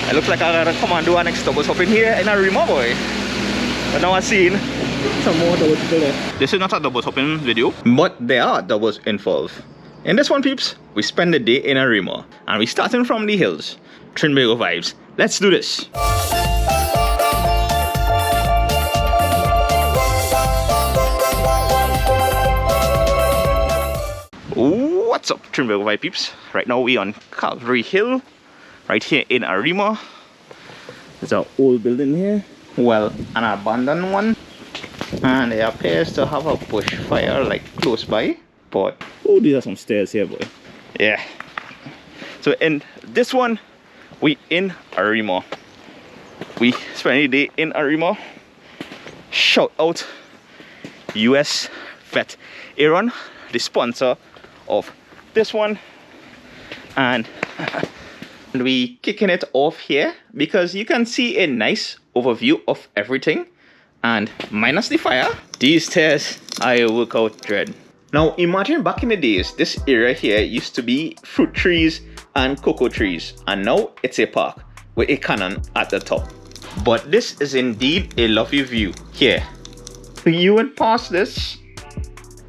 It looks like I got a commando and next doubles hopping here in Arima, boy. But now I've seen some more doubles there. This is not a doubles hopping video, but there are doubles involved. In this one, peeps, we spend the day in Arima, and we're starting from the hills. Trinbago vibes. Let's do this. What's up, Trinbago Vibe peeps? Right now we on Calvary Hill, right here in Arima. There's an old building here, well, an abandoned one, and it appears to have a bushfire like close by. But oh, these are some stairs here, boy. Yeah. So in this one, we in Arima. We spend the day in Arima. Shout out US Vet Aaron, the sponsor of this one, and we kicking it off here because you can see a nice overview of everything, and minus the fire, these stairs are a workout dread. Now imagine back in the days, this area here used to be fruit trees and cocoa trees, and now it's a park with a cannon at the top. But this is indeed a lovely view here. You would pass this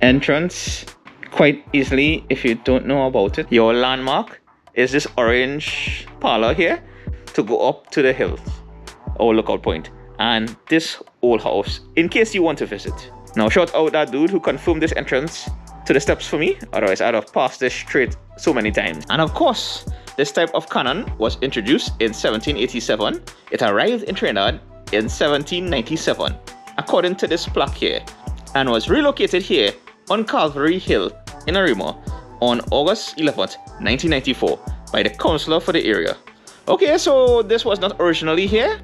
entrance quite easily if you don't know about it. Your landmark is this orange parlor here to go up to the hills or lookout point, and this old house in case you want to visit. Now shout out that dude who confirmed this entrance to the steps for me, otherwise I'd have passed this straight so many times. And of course, this type of cannon was introduced in 1787. It arrived in Trinidad in 1797 according to this plaque here, and was relocated here on Calvary Hill in Arima on August 11th, 1994 by the councillor for the area. Okay, so this was not originally here.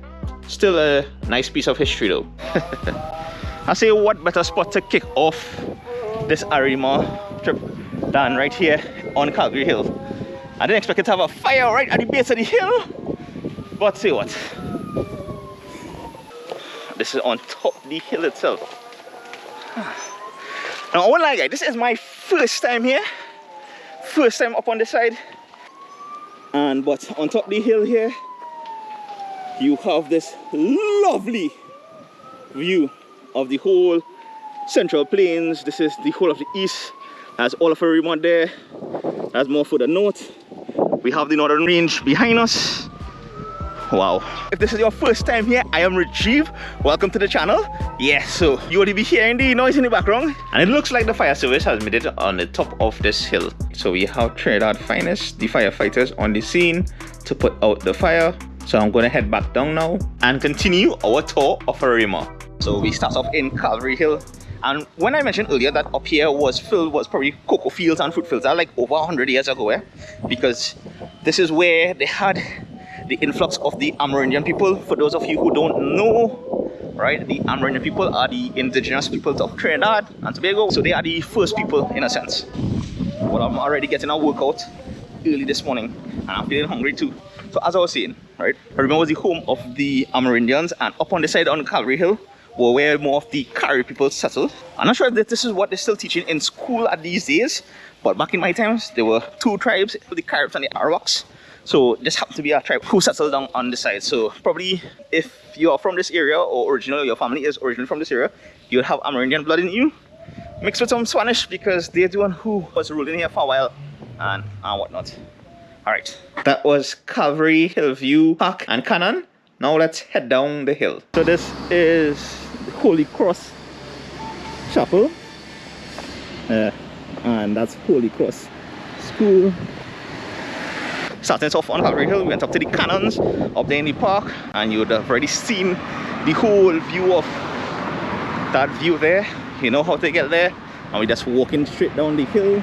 Still a nice piece of history though. I say, what better spot to kick off this Arima trip than right here on Calvary Hill. I didn't expect it to have a fire right at the base of the hill, but say what, this is on top of the hill itself. Now I won't lie guys, this is my first time here, first time up on this side, and but on top of the hill here you have this lovely view of the whole central plains. This is the whole of the east. There's all of Arima there. There's more further north. We have the northern range behind us. Wow. If this is your first time here, I am Retrieve. Welcome to the channel. Yeah, so you will be hearing the noise in the background, and it looks like the fire service has made it on the top of this hill. So we have Trinidad Finest, the firefighters on the scene to put out the fire. So I'm going to head back down now and continue our tour of Arima. So we start off in Calvary Hill, and when I mentioned earlier that up here was probably cocoa fields and fruit fields, that like over 100 years ago, because this is where they had the influx of the Amerindian people. For those of you who don't know, right, the Amerindian people are the indigenous peoples of Trinidad and Tobago, so they are the first people in a sense. But I'm already getting a workout early this morning, and I'm feeling hungry too. So as I was saying, right, Arima was the home of the Amerindians, and up on the side on Calvary Hill were where more of the Carib people settled. I'm not sure that this is what they're still teaching in school at these days, but back in my times there were two tribes, the Caribs and the Arawaks. So this happened to be a tribe who settled down on the side. So probably if you are from this area, or originally your family is originally from this area, you'll have Amerindian blood in you, mixed with some Spanish, because they're the one who was ruling here for a while and whatnot. Alright, that was Calvary Hill View Park and Cannon. Now let's head down the hill. So this is the Holy Cross Chapel, and that's Holy Cross School. Starting off on Calvary Hill, we went up to the cannons up there in the park, and you would have already seen the whole view of that view there. You know how to get there, and we're just walking straight down the hill.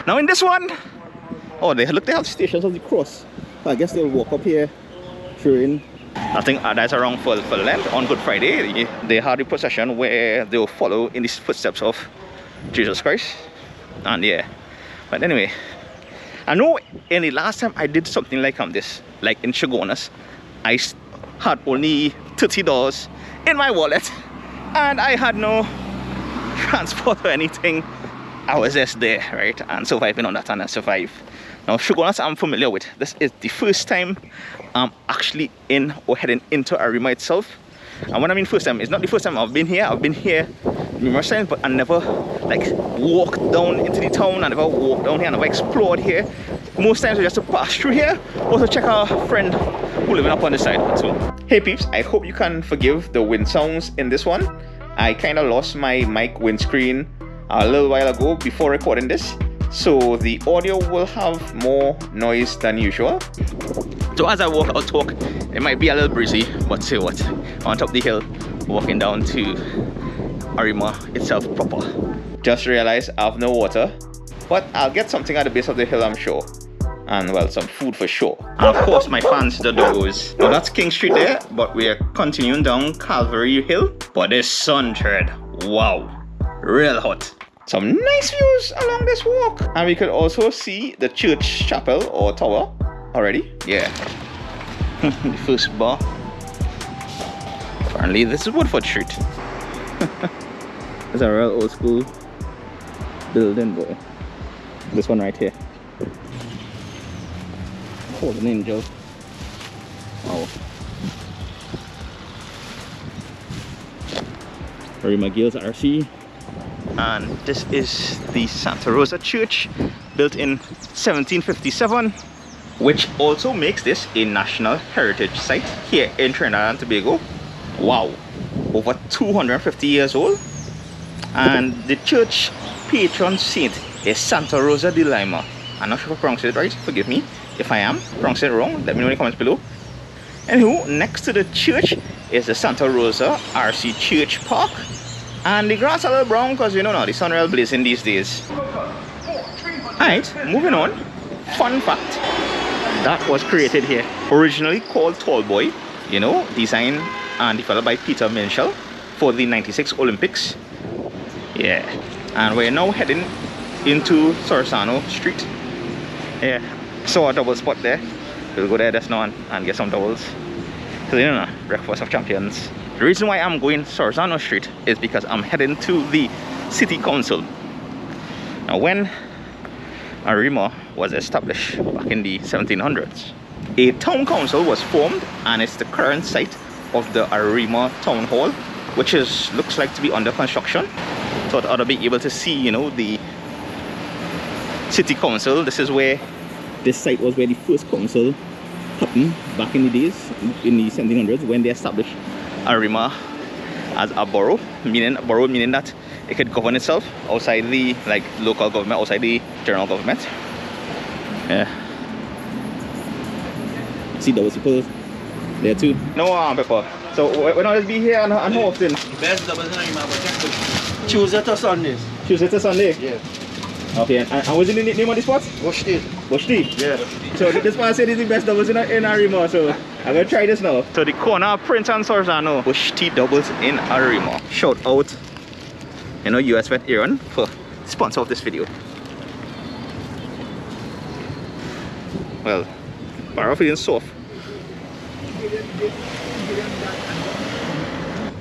Now in this one, oh, they have stations of the cross. So I guess they'll walk up here during, I think that's around for Lent on Good Friday. They had a procession where they will follow in the footsteps of Jesus Christ. And yeah, but anyway, I know in the last time I did something like this, like in Chagonas, I had only $30 in my wallet, and I had no transport or anything. I was just there, right, and surviving on that, and I survived. Now, Sugarnuts I'm familiar with. This is the first time I'm actually in or heading into Arima itself. And when I mean first time, it's not the first time I've been here. I've been here numerous times, but I never like walked down into the town. I never walked down here. I never explored here. Most times we just to pass through here or to check our friend who living up on the side. So, hey peeps, I hope you can forgive the wind sounds in this one. I kind of lost my mic windscreen a little while ago before recording this, so the audio will have more noise than usual. So as I walk out talk, it might be a little breezy, but say what, on top of the hill, walking down to Arima itself proper. Just realized I have no water, but I'll get something at the base of the hill, I'm sure. And well, some food for sure. And of course my fans, the doggos. Now that's King Street there, but we are continuing down Calvary Hill. But this sun thread, wow, real hot. Some nice views along this walk. And we could also see the church chapel or tower already. Yeah. The first bar. Apparently this is Woodford Street. It's a real old school building, boy. This one right here. Golden Angel. Wow. Arima Gales RC. And this is the Santa Rosa Church, built in 1757, which also makes this a National Heritage Site here in Trinidad and Tobago. Wow, over 250 years old. And the church patron saint is Santa Rosa de Lima. I'm not sure if I pronounced it right, forgive me if I am pronouncing it wrong, let me know in the comments below. Anywho, next to the church is the Santa Rosa RC Church Park. And the grass a little brown because you know now the sun real blazing these days. Alright, moving on. Fun fact, that was created here. Originally called Tall Boy, you know, designed and developed by Peter Minshall for the '96 Olympics. Yeah, and we're now heading into Sorsano Street. Yeah, saw a double spot there. We'll go there just now and get some doubles. So you know, breakfast of champions. The reason why I'm going Sorsano Street is because I'm heading to the City Council. Now when Arima was established back in the 1700s, a town council was formed, and it's the current site of the Arima Town Hall, which looks like to be under construction. So I ought to be able to see, you know, the City Council. This is where this site was, where the first council happened back in the days, in the 1700s, when they established Arima as a borough, meaning that it could govern itself outside the local government, outside the general government. Yeah. See those people there too. No pepper. So when I be here and how often? Best doubles in Arima, Tuesday to Sundays. Tuesday to Sunday? Yeah. Okay, and what's the name of the spot? Bush Tea. Bush Tea? Yeah. So this one said is the best doubles in Arima, so I'm gonna try this now. So the corner of Prince and Sorsano, Bush Tea doubles in Arima. Shout out, you know, US Vet Aaron for sponsor of this video. Well, barra feeling soft.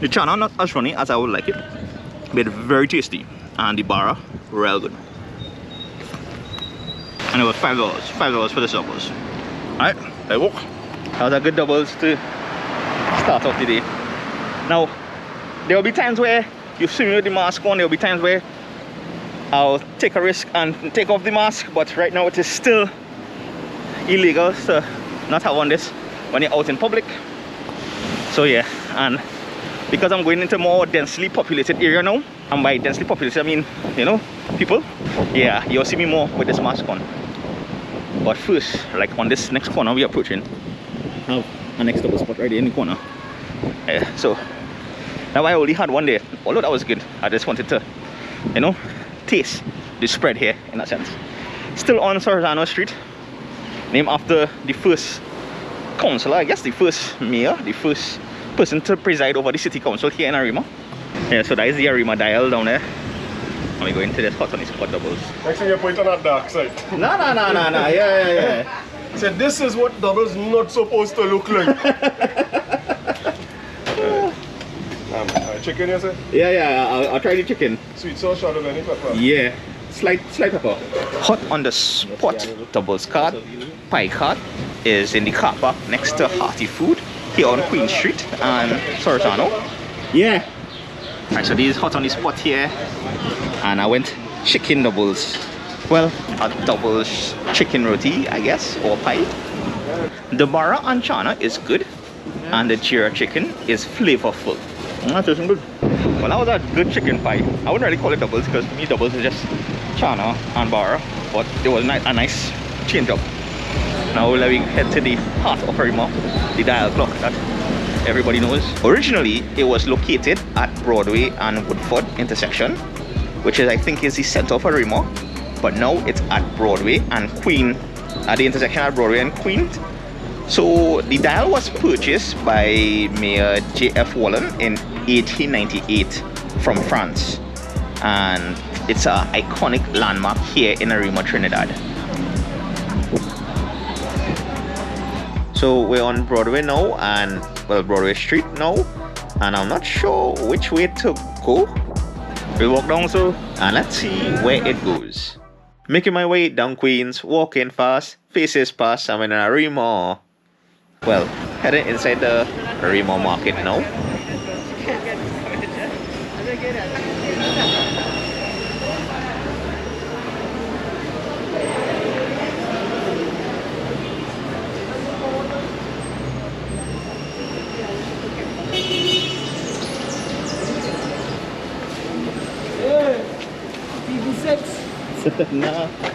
The chana not as runny as I would like it, but very tasty, and the barra real good. And it was $5 for the doubles. Alright, I walk. That was a good doubles to start off the day. Now, there will be times where you see me with the mask on, there will be times where I'll take a risk and take off the mask, but right now it is still illegal to not have on this when you're out in public. So yeah, and because I'm going into more densely populated area now, and by densely populated I mean, you know, people, yeah, you'll see me more with this mask on. But first, like on this next corner we're approaching, have a next double spot right there in the corner. Yeah, so now I only had one there, although that was good. I just wanted to, you know, taste the spread here in that sense. Still on Sorsano Street, named after the first councillor, I guess the first mayor, the first person to preside over the city council here in Arima. Yeah, so that is the Arima dial down there. And we go into this hot on the spot doubles. Next thing you point on that dark side. No, yeah. So this is what doubles not supposed to look like. Chicken, you say? Yeah, I'll try the chicken. Sweet sauce, shot of any pepper. Yeah. Slight pepper. Hot on the spot doubles cart, pie cart is in the car park next to Hearty Food here on Queen Street and Sorotano. Yeah. Alright, so these hot on the spot here, and I went chicken doubles. Well, a double chicken roti, I guess, or pie. The bara anchana is good, and the jira chicken is flavorful. That's tasting good. Well, that was a good chicken pie. I wouldn't really call it doubles because to me doubles is just chana and bara, but it was a nice change up. Now let me head to the heart of Arima, the dial clock that everybody knows. Originally, it was located at Broadway and Woodford intersection, which is I think is the center of Arima, but now it's at Broadway and Queen, at the intersection at Broadway and Queen. So the dial was purchased by Mayor J.F. Wallen in 1898 from France, and it's an iconic landmark here in Arima, Trinidad. So we're on Broadway now, and well, Broadway Street now, and I'm not sure which way to go. We'll walk down so, and let's see where it goes. Making my way down Queens, walking fast, faces past, I'm in Arima. Well, heading inside the Arima market now.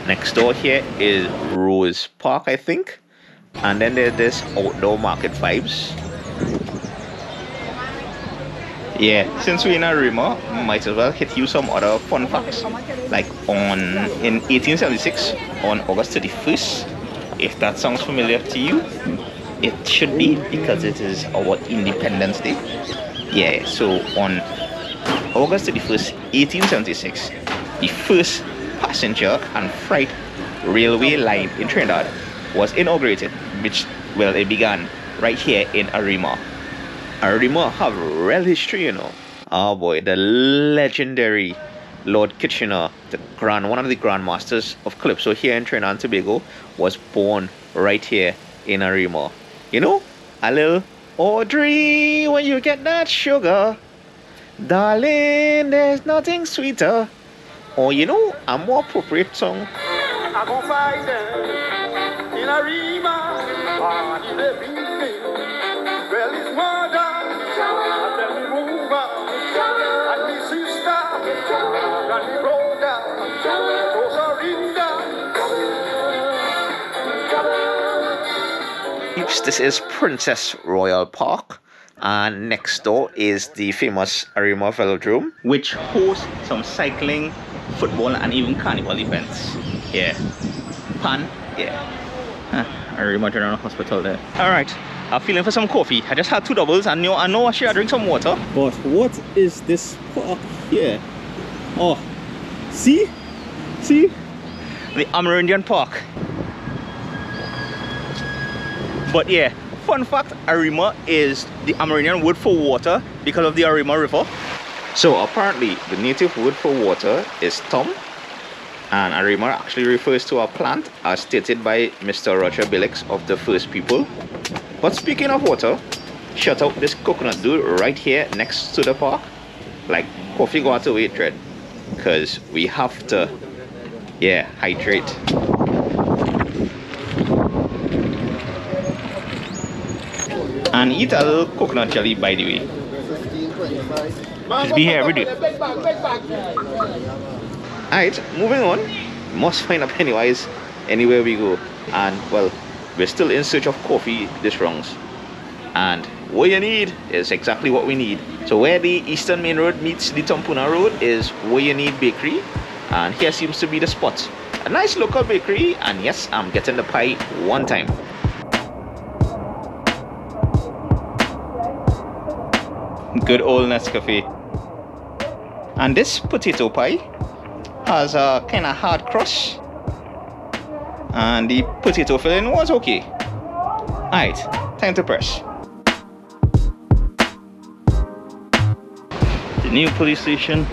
Next door here is Rose Park, I think. And then there's this outdoor market vibes. Yeah, since we're in Arima, might as well hit you some other fun facts. Like in 1876, on August 31st, if that sounds familiar to you, it should be because it is our Independence Day. Yeah, so on August 31st, 1876, the first passenger and freight railway line in Trinidad was inaugurated, which, well, it began right here in Arima. Arima have real history, you know. Oh boy, the legendary Lord Kitchener, one of the Grand Masters of Calypso here in Trinidad and Tobago, was born right here in Arima. You know, a little Audrey, when you get that sugar, darling, there's nothing sweeter. Or, you know, a more appropriate song. I go find them in Arima, in the evening. Well, it's mother, and then we move up, and me sister, and me brother, those are in the... This is Princess Royal Park. And next door is the famous Arima Velodrome, which hosts some cycling, football, and even carnival events. Yeah. Arima General Hospital there. Alright, I'm feeling for some coffee. I just had 2 doubles, and I know I should drink some water. But what is this park here? Oh, see? The Amerindian Park. But yeah, fun fact, Arima is the Amerindian word for water because of the Arima River. So apparently the native word for water is tom, and Arima actually refers to a plant as stated by Mr. Roger Billix of the First People. But speaking of water, shut out this coconut dude right here next to the park. Like, coffee go out to wait, dread, because we have to, yeah, hydrate. And eat a little coconut jelly, by the way. Just be here every day. Alright, moving on. Must find a Pennywise anywhere we go. And, well, we're still in search of coffee this rounds. And what you need is exactly what we need. So where the Eastern Main Road meets the Tampuna Road is What You Need Bakery. And here seems to be the spot. A nice local bakery, and yes, I'm getting the pie one time. Good old Nescafe. And this potato pie has a kind of hard crust, and the potato filling was okay. Alright, time to press. The new police station.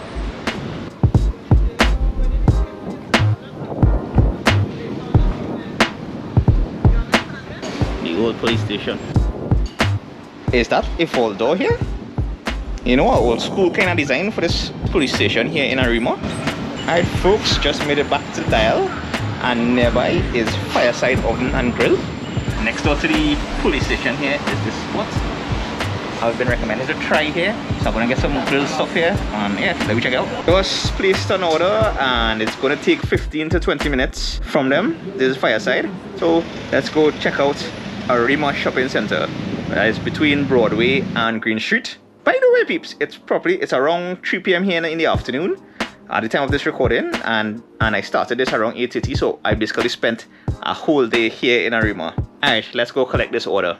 old police station. Is that a full door here? You know, an old school kind of design for this police station here in Arima. Alright folks, just made it back to the dial, and nearby is Fireside Oven and Grill. Next door to the police station here is this spot I've been recommended to try here, so I'm gonna get some grill stuff here, and yeah, let me check it out. It was placed an order and it's gonna take 15 to 20 minutes from them. This is Fireside, so let's go check out Arima Shopping Center. That is between Broadway and Green Street. By the way peeps, it's around 3 p.m. here in the afternoon at the time of this recording, and I started this around 8:30, so I basically spent a whole day here in Arima. Alright, let's go collect this order.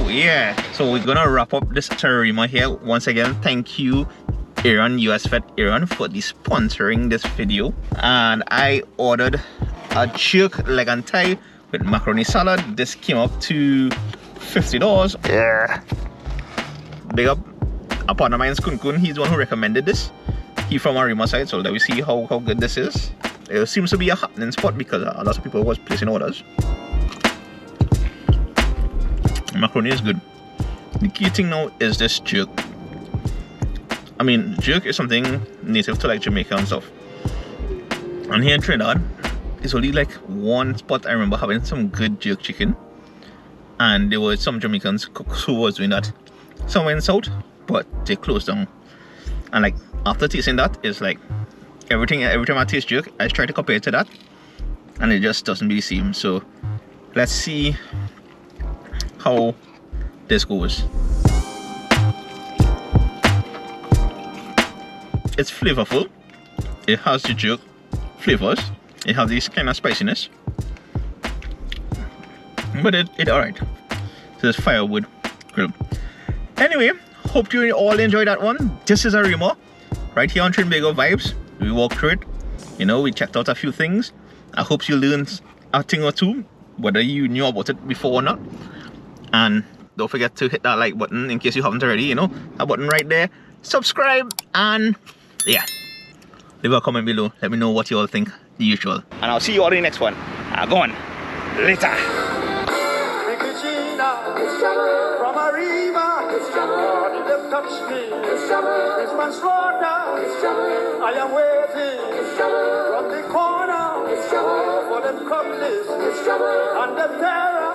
Yeah, so we're gonna wrap up this Arima here. Once again, thank you Aaron, US Vet Aaron, for sponsoring this video. And I ordered a jerk leg and thigh with macaroni salad. This came up to $50. Yeah, big up a partner of mine's Kun. He's the one who recommended this. He from Arima side, so let me see how good this is. It seems to be a happening spot because a lot of people was placing orders. Macaroni is good. The key thing now is this jerk. I mean, jerk is something native to like Jamaica and stuff. And here in Trinidad, it's only like one spot I remember having some good jerk chicken. And there were some Jamaicans cooks who was doing that somewhere in the south, but they closed down. And like after tasting that, it's like every time I taste jerk, I try to compare it to that, and it just doesn't really seem. So let's see how this goes. It's flavorful. It has the jerk flavors. It has this kind of spiciness, but it alright. So it's firewood grill. Anyway, hope you all enjoyed that one. This is Arima, right here on Trinbago Vibes. We walked through it. You know, we checked out a few things. I hope you learned a thing or two, whether you knew about it before or not. And don't forget to hit that like button in case you haven't already, you know, that button right there. Subscribe, and yeah, leave a comment below. Let me know what you all think, the usual. And I'll see you all in the next one. Go on. Later. From Arima, them touch me. This man's slaughter. I am waiting from the corner for them come this and them terror.